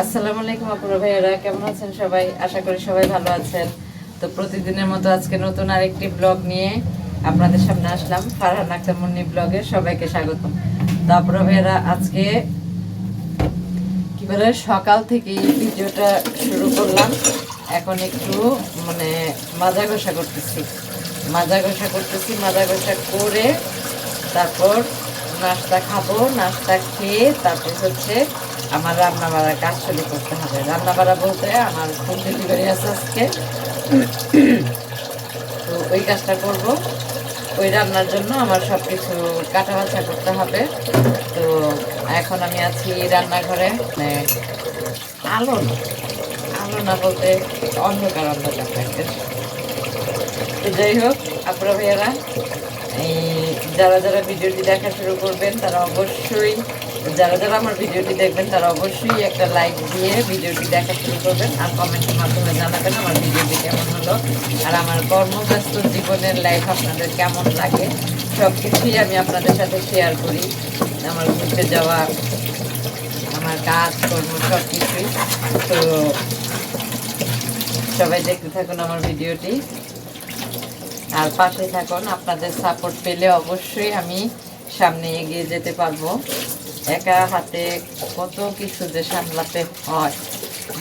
আসসালামু আলাইকুম আপুরা ভাইয়ারা, কেমন আছেন সবাই? আশা করি সবাই ভালো আছেন। তো প্রতিদিনের মতো আজকে নতুন আরেকটি ব্লগ নিয়ে আপনাদের সামনে আসলাম। ফারহান আক্তার মুন্নি ব্লগে সবাইকে স্বাগত। তো আপুরা ভাইয়ারা, আজকে কি বলে সকাল থেকে ভিডিওটা শুরু করলাম। এখন একটু মাজা ঘষা করতেছি। মাজা ঘষা করে তারপর নাস্তা খাবো। নাস্তা খেয়ে তারপর হচ্ছে আমার রান্না বাড়ার কাজ শুরু করতে হবে। রান্না বাড়া বলতে আমার ফুড ডেলিভারি আছে আজকে, তো ওই কাজটা করব। ওই রান্নার জন্য আমার সব কিছু কাটা বাছা করতে হবে। তো এখন আমি আছি রান্নাঘরে। আলো না আলো না বলতে অন্ধকার থাকবে। তো যাই হোক আপনারা ভাইয়ারা, যারা যারা ভিডিওটি দেখা শুরু করবেন তারা অবশ্যই, যারা যারা আমার ভিডিওটি দেখবেন তারা অবশ্যই একটা লাইক দিয়ে ভিডিওটি দেখা শুরু করবেন আর কমেন্টের মাধ্যমে জানাবেন আমার ভিডিওটি কেমন হলো আর আমার কর্মব্যস্ত জীবনের লাইফ আপনাদের কেমন লাগে। সব কিছুই আমি আপনাদের সাথে শেয়ার করি, আমার ঘুরতে যাওয়া, আমার কাজ কর্ম সব কিছুই। তো সবাই দেখতে থাকুন আমার ভিডিওটি আর পাশে থাকুন। আপনাদের সাপোর্ট পেলে অবশ্যই আমি সামনে এগিয়ে যেতে পারবো। একা হাতে কত কিছু যে সামলাতে হয়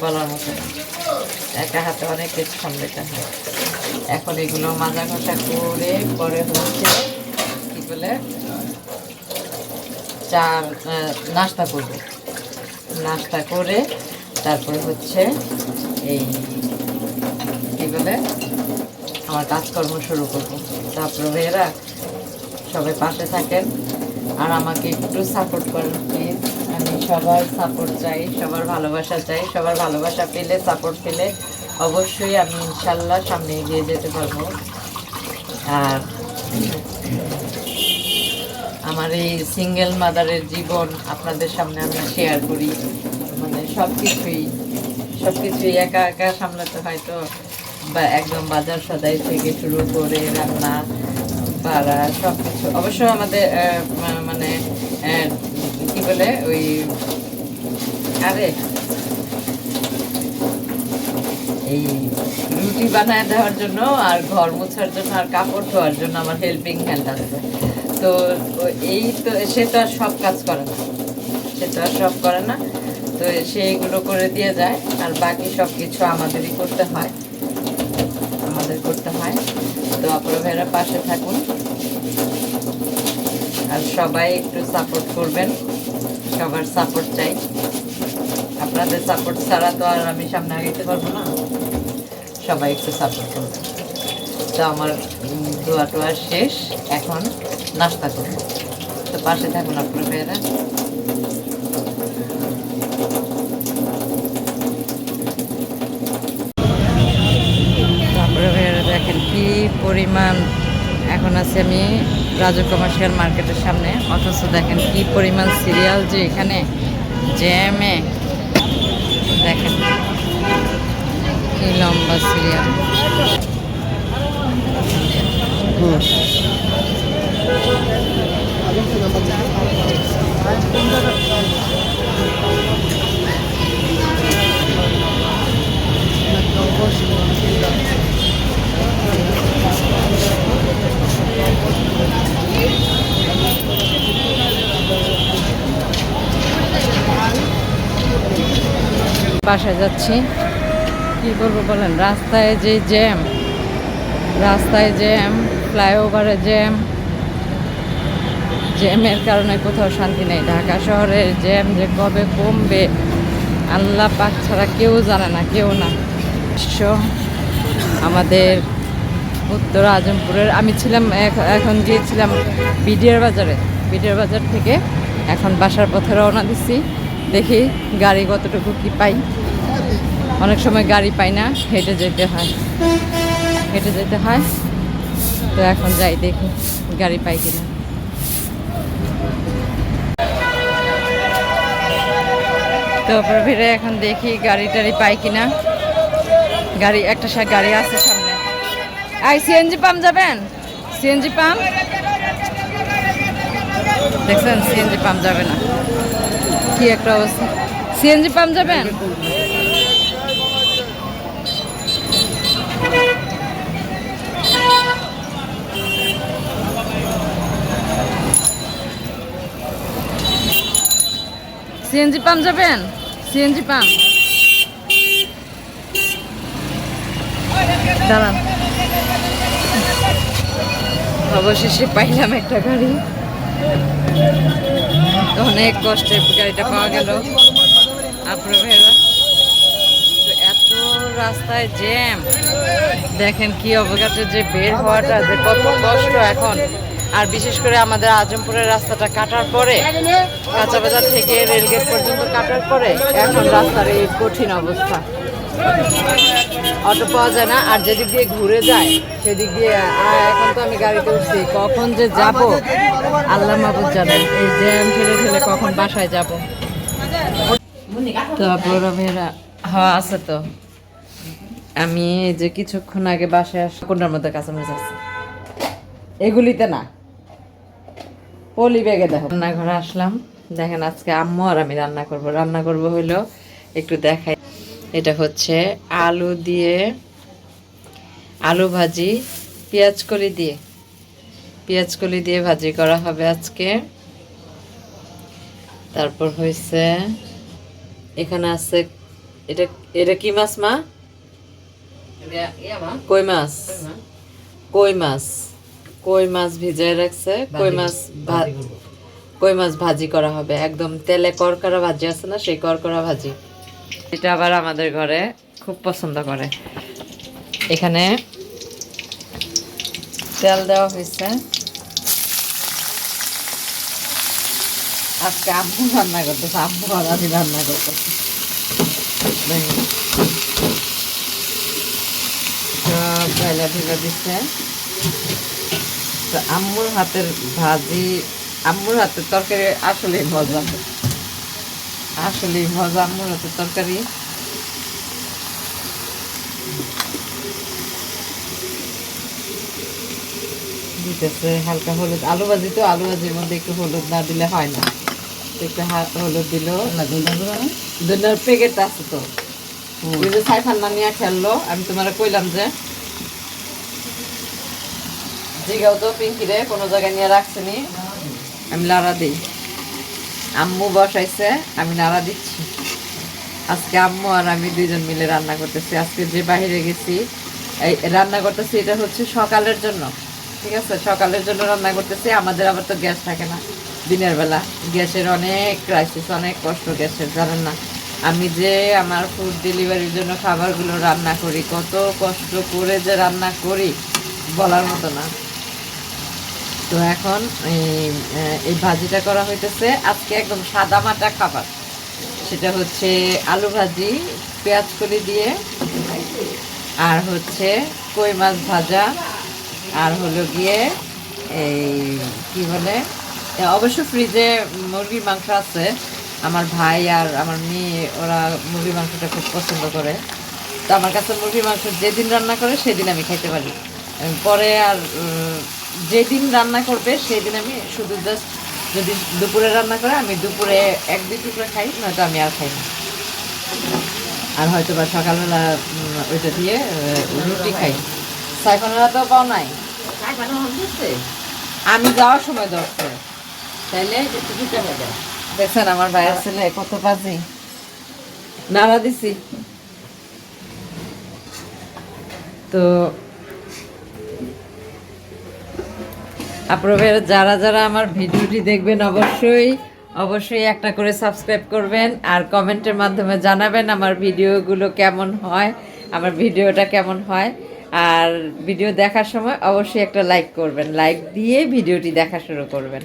বলার মতো না। একা হাতে অনেক কিছু সামলাতে হয়। এখন এগুলো মাজা ঘষা করে পরে হচ্ছে কি বলে নাস্তা করব। নাস্তা করে তারপরে হচ্ছে এই কি বলে আমার কাজকর্ম শুরু করব। তারপরে ভাইয়েরা সবাই পাশে থাকেন আর আমাকে একটু সাপোর্ট করেন প্লিজ। আমি সবার সাপোর্ট চাই, সবার ভালোবাসা চাই। সবার ভালোবাসা পেলে, সাপোর্ট পেলে অবশ্যই আমি ইনশাল্লাহ সামনে এগিয়ে যেতে পারবো। আর আমার এই সিঙ্গেল মাদারের জীবন আপনাদের সামনে আমি শেয়ার করি। সব কিছুই একা একা সামলাতে হয়। তো বা একদম বাজার সদাই থেকে শুরু করে রান্না বাড়া সব কিছু অবশ্য আমাদের কি বলে ওই এই রুটি বানায় দেওয়ার জন্য আর ঘর মোছার জন্য আর কাপড় ধোয়ার জন্য আমার হেল্পিং হ্যান্ড আছে। তো সে তো আর সব কাজ করে না, তো সেইগুলো করে দিয়ে যায় আর বাকি সব কিছু আমাদেরই করতে হয়। তো আপনারা ভাইরা পাশে থাকুন আর সবাই একটু সাপোর্ট করবেন। সবার সাপোর্ট চাই, আপনাদের সাপোর্ট ছাড়া তো আর আমি সামনে আগাইতে পারবো না। সবাই একটু সাপোর্ট করবেন। তো আমার দোয়া টোয়া শেষ, এখন নাস্তা করবো। তো পাশে থাকুন আপনারা ভাইরা। দেখেন কি পরিমাণ, এখন আছে আমি রাজু কমার্শিয়াল মার্কেটের সামনে, অথচ দেখেন কি পরিমাণ সিরিয়াল যে এখানে জ্যামে। দেখেন কি লম্বা সিরিয়াল। বাসায় যাচ্ছি, কি বলবো বলেন, রাস্তায় জ্যাম, ফ্লাইওভারে জ্যামের কারণে কোথাও শান্তি নেই। ঢাকা শহরের জ্যাম যে কবে কমবে আল্লাহ পাক ছাড়া কেউ জানে না, কেউ না। আমাদের উত্তর আজমপুরের আমি ছিলাম, এখন গিয়েছিলাম বিডিআর বাজার থেকে এখন বাসার পথে রওনা দিচ্ছি। দেখি গাড়ি কতটুকু কি পাই। অনেক সময় গাড়ি পাই না, হেঁটে যেতে হয়। তো এখন যাই, দেখি গাড়ি পাই কিনা। তো ফিরে এখন দেখি গাড়ি টাড়ি পাই কিনা। একটা গাড়ি আছে সামনে। সিএনজি পাম্প যাবেন? সিএনজি পাম্প দেখছেন? সিএনজি পাম্প যাবে না, কি একটা অবস্থা। সিএনজি পাম্প যাবেন? সিএনজি পাম্প যাবেন? সিএনজি পাম্প দাঁড়ান। অবশেষে পাইলাম একটা গাড়ি, অনেক কষ্টে গাড়িটা পাওয়া গেল। আপনার ভাইরা তো এত রাস্তায় জ্যাম, দেখেন কি অবঘাতে যে বের হওয়াটা যে কত কষ্ট এখন। আর বিশেষ করে আমাদের আজমপুরের রাস্তাটা কাটার পরে, কাঁচা বাজার থেকে রেলগেট পর্যন্ত কাটার পরে এখন রাস্তার এই কঠিন অবস্থা, অটো পাওয়া যায় না। আর যেদিক দিয়ে ঘুরে যায় সেদিক দিয়ে, এখন তো আমি গাড়িতে উঠছি, কখন যে যাব আল্লাহ মাহবুব জানেন। এই জ্যাম ঠেলে ঠেলে কখন বাসায় যাব। তো আপনারা মেয়েরা হ্যাঁ আছে তো। আমি এই যে কিছুক্ষণ আগে বাসায় কোনটার মধ্যে কাঁচামরিচ আছে, এগুলিতে না, পলি ব্যাগে দেখো। রান্নাঘরে আসলাম, দেখেন আজকে আম্মু আর আমি রান্না করব হইলো একটু দেখাই। এটা হচ্ছে আলু দিয়ে, আলু ভাজি পেঁয়াজ কলি দিয়ে ভাজি করা হবে আজকে। তারপর হয়েছে এখানে আছে, এটা এটা কি মাছ মা? কই মাছ, কই মাছ ভিজায় রাখছে। কই মাছ ভাজি করা হবে, একদম তেলে করকরা ভাজি আছে না, সেই করকরা ভাজি। এটা আবার আমাদের ঘরে খুব পছন্দ করে। এখানে তেল দেওয়া হয়েছে। আজকে আম্মু রান্না করতেছে, আম্মু আর আমি রান্না করতেছি। সব ঢাইলা ঢিলা দিচ্ছে। তো আম্মুর হাতের ভাজি, আম্মুর হাতের তরকারি আসলেই মজা, আম্মুর হাতের তরকারি। দিতেছে হালকা হলুদ, আলু ভাজি তো, আলু ভাজির মধ্যে একটু হলুদ না দিলে হয় না, একটু হলুদ দিল। ধন্যার প্যাকেট আছে তো, ওই যে সাইফান না নিয়ে খেললো, আমি তোমার কইলাম যে জিগাও তো পিঙ্কিরে কোনো জায়গায় নিয়ে রাখছেনি, আমি লাড়া দিই। আম্মু বসাইছে, আমি নাড়া দিচ্ছি। আজকে আম্মু আর আমি দুইজন মিলে রান্না করতেছি। আজকে যে বাইরে গেছি এই রান্না করতেছি, এটা হচ্ছে সকালের জন্য, ঠিক আছে, সকালের জন্য রান্না করতেছি। আমাদের আবার তো গ্যাস থাকে না দিনের বেলা, গ্যাসের অনেক ক্রাইসিস, অনেক কষ্ট গ্যাসের, জানেন না। আমি যে আমার ফুড ডেলিভারির জন্য খাবারগুলো রান্না করি, কত কষ্ট করে যে রান্না করি বলার মতো না। তো এখন এই ভাজিটা করা হইতেছে আজকে, একদম সাদা মাটা খাবার। সেটা হচ্ছে আলু ভাজি পেঁয়াজ কলি দিয়ে, আর হচ্ছে কই মাছ ভাজা, আর হলো গিয়ে এই কি বলে, অবশ্য ফ্রিজে মুরগির মাংস আছে। আমার ভাই আর আমার মেয়ে ওরা মুরগির মাংসটা খুব পছন্দ করে। তো আমার কাছে মুরগির মাংস যেদিন রান্না করে সেদিন আমি খাইতে পারি। পরে আর যেদিন রান্না করবে সেদিন আমি শুধু জাস্ট, যদি দুপুরে রান্না করে আমি দুপুরে 1-2 টুকরা খাই, নয়তো আমি আর খাই না। আর হয়তো বা সকালবেলা ওইটা দিয়ে রুটি খাই। সাইফানেরা তো পাও নাই, আমি যাওয়ার সময় ধরছে। তাইলে দেখছেন আমার ভাইয়ের ছেলে কত বাজি নাড়া দিছি। তো আপনারা যারা যারা আমার ভিডিওটি দেখবেন অবশ্যই একটা করে সাবস্ক্রাইব করবেন, আর কমেন্টের মাধ্যমে জানাবেন আমার ভিডিওগুলো কেমন হয়, আমার ভিডিওটা কেমন হয়। আর ভিডিও দেখার সময় অবশ্যই একটা লাইক করবেন, লাইক দিয়ে ভিডিওটি দেখা শুরু করবেন।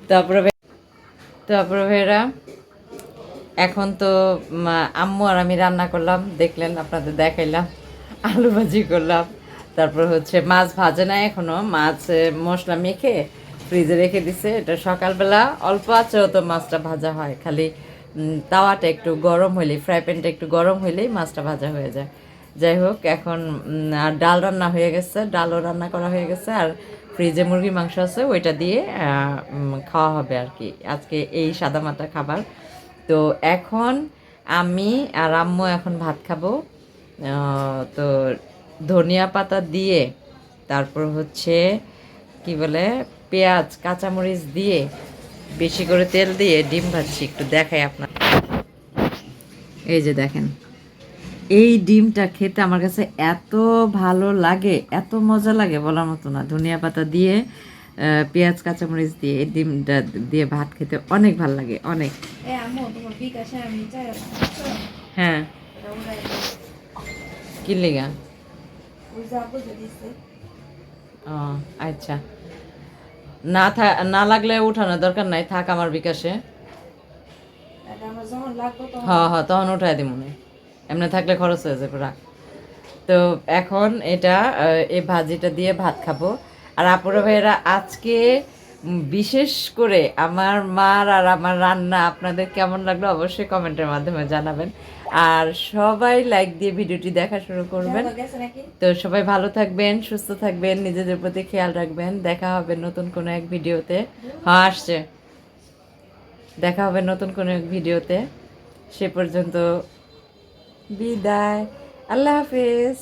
তো আপনারা ভাইরা এখন তো আম্মু আর আমি রান্না করলাম, দেখলেন, আপনাদের দেখাইলাম, আলু ভাজি করলাম। তারপর হচ্ছে মাছ ভাজে না এখনো, মাছ মশলা মেখে ফ্রিজে রেখে দিছে। এটা সকালবেলা অল্প আছেও তো মাছটা ভাজা হয়, খালি তাওয়াটা একটু গরম হইলেই, ফ্রাই প্যানটা একটু গরম হইলেই মাছটা ভাজা হয়ে যায়। যাই হোক, এখন আর ডাল রান্না হয়ে গেছে, ডালও রান্না করা হয়ে গেছে, আর ফ্রিজে মুরগির মাংস আছে, ওইটা দিয়ে খাওয়া হবে আর কি আজকে এই সাদামাটা খাবার। তো এখন আমি আর আম্মু এখন ভাত খাবো। তো ধনিয়া পাতা দিয়ে, তারপর হচ্ছে কি বলে পেঁয়াজ কাঁচামরিচ দিয়ে বেশি করে তেল দিয়ে ডিম ভাজছি, একটু দেখাই আপনার। এই যে দেখেন, এই ডিমটা খেতে আমার কাছে এত ভালো লাগে, এত মজা লাগে বলার মতো না। ধনিয়া পাতা দিয়ে পেঁয়াজ কাঁচামরিচ দিয়ে এই ডিমটা দিয়ে ভাত খেতে অনেক ভালো লাগে, অনেক। হ্যাঁ, কি লেগা? ও আচ্ছা, না লাগলে উঠানোর দরকার নাই, থাক আমার বিকাশে। হ্যাঁ হ্যাঁ, তখন উঠাই দিব মনে, এমনি থাকলে খরচ হয়ে যাবে, রাখ। তো এখন এটা এই ভাজিটা দিয়ে ভাত খাবো। আর আপুরা ভাইয়েরা, আজকে বিশেষ করে আমার মার আর আমার রান্না আপনাদের কেমন লাগলো অবশ্যই কমেন্টের মাধ্যমে জানাবেন। আর সবাই লাইক দিয়ে ভিডিওটি দেখা শুরু করবেন। তো সবাই ভালো থাকবেন, সুস্থ থাকবেন, নিজেদের প্রতি খেয়াল রাখবেন। দেখা হবে নতুন কোনো এক ভিডিওতে। হ্যাঁ আসছে, দেখা হবে নতুন কোনো এক ভিডিওতে। সে পর্যন্ত বিদায়, আল্লাহ হাফেজ।